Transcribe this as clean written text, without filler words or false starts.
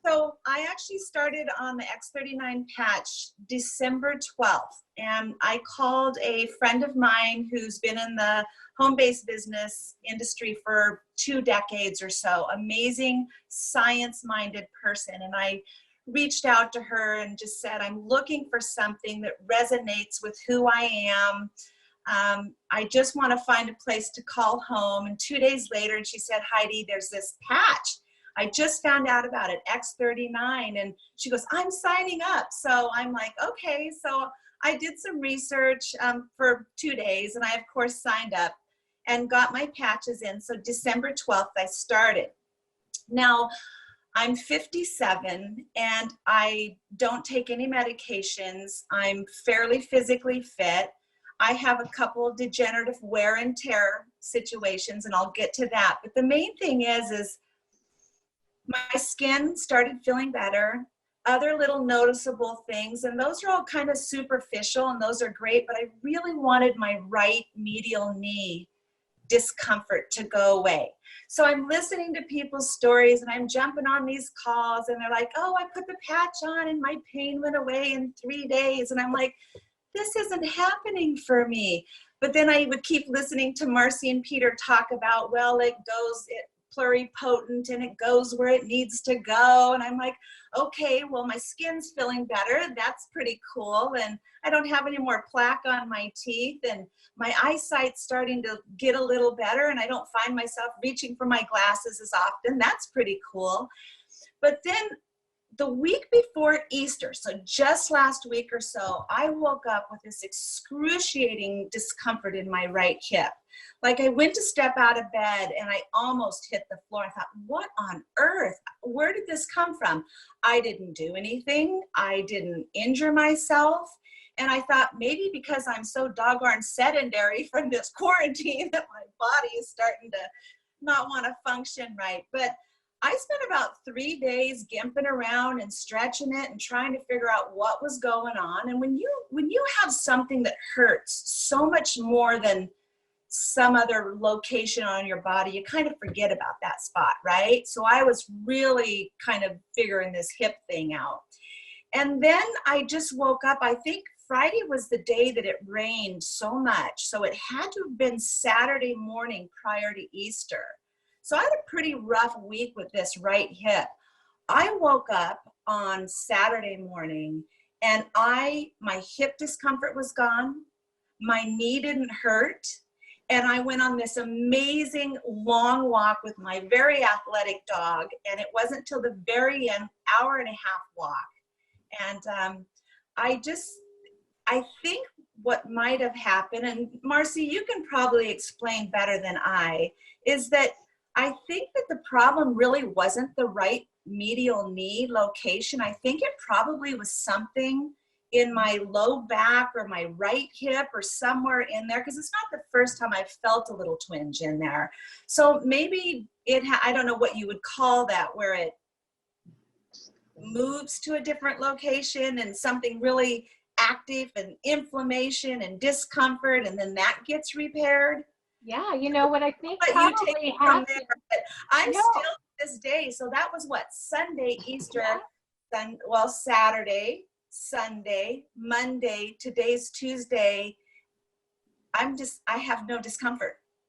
So I actually started on the X39 patch December 12th, and I called a friend of mine who's been in the home-based business industry for 2 decades or so, amazing science-minded person. And I reached out to her and just said, I'm looking for something that resonates with who I am. I just want to find a place to call home. And 2 days later, and she said, Heidi, there's this patch. I just found out about it, X39. And she goes, I'm signing up. So I'm like, okay. So I did some research for 2 days, and I, of course, signed up and got my patches in. So December 12th, I started. Now, I'm 57 and I don't take any medications. I'm fairly physically fit. I have a couple degenerative wear and tear situations, and I'll get to that. But the main thing is my skin started feeling better, other little noticeable things, and those are all kind of superficial, and those are great, but I really wanted my right medial knee discomfort to go away. So I'm listening to people's stories, and I'm jumping on these calls, and they're like, oh, I put the patch on and my pain went away in 3 days. And I'm like, this isn't happening for me. But then I would keep listening to Marcy and Peter talk about, well, it pluripotent and it goes where it needs to go. And I'm like, okay, well, my skin's feeling better. That's pretty cool. And I don't have any more plaque on my teeth, and my eyesight's starting to get a little better, and I don't find myself reaching for my glasses as often. That's pretty cool. But then the week before Easter, so just last week or so, I woke up with this excruciating discomfort in my right hip. Like I went to step out of bed and I almost hit the floor. I thought, what on earth? Where did this come from? I didn't do anything. I didn't injure myself. And I thought maybe because I'm so doggone sedentary from this quarantine that my body is starting to not want to function right. But I spent about 3 days gimping around and stretching it and trying to figure out what was going on. And when you have something that hurts so much more than some other location on your body, you kind of forget about that spot, right? So I was really kind of figuring this hip thing out. And then I just woke up. I think Friday was the day that it rained so much. So it had to have been Saturday morning prior to Easter. So I had a pretty rough week with this right hip. I woke up on Saturday morning and my hip discomfort was gone. My knee didn't hurt. And I went on this amazing long walk with my very athletic dog. And it wasn't till the very end, hour and a half walk. And I think what might have happened, and Marcy, you can probably explain better than I, is that I think that the problem really wasn't the right medial knee location. I think it probably was something in my low back or my right hip or somewhere in there, because it's not the first time I've felt a little twinge in there. So maybe I don't know what you would call that, where it moves to a different location and something really active and inflammation and discomfort, and then that gets repaired. Yeah, you know what I think But you take it from there. But I'm still this day. So that was what, Sunday, Easter, yeah. Saturday, Sunday, Monday, today's Tuesday. I have no discomfort.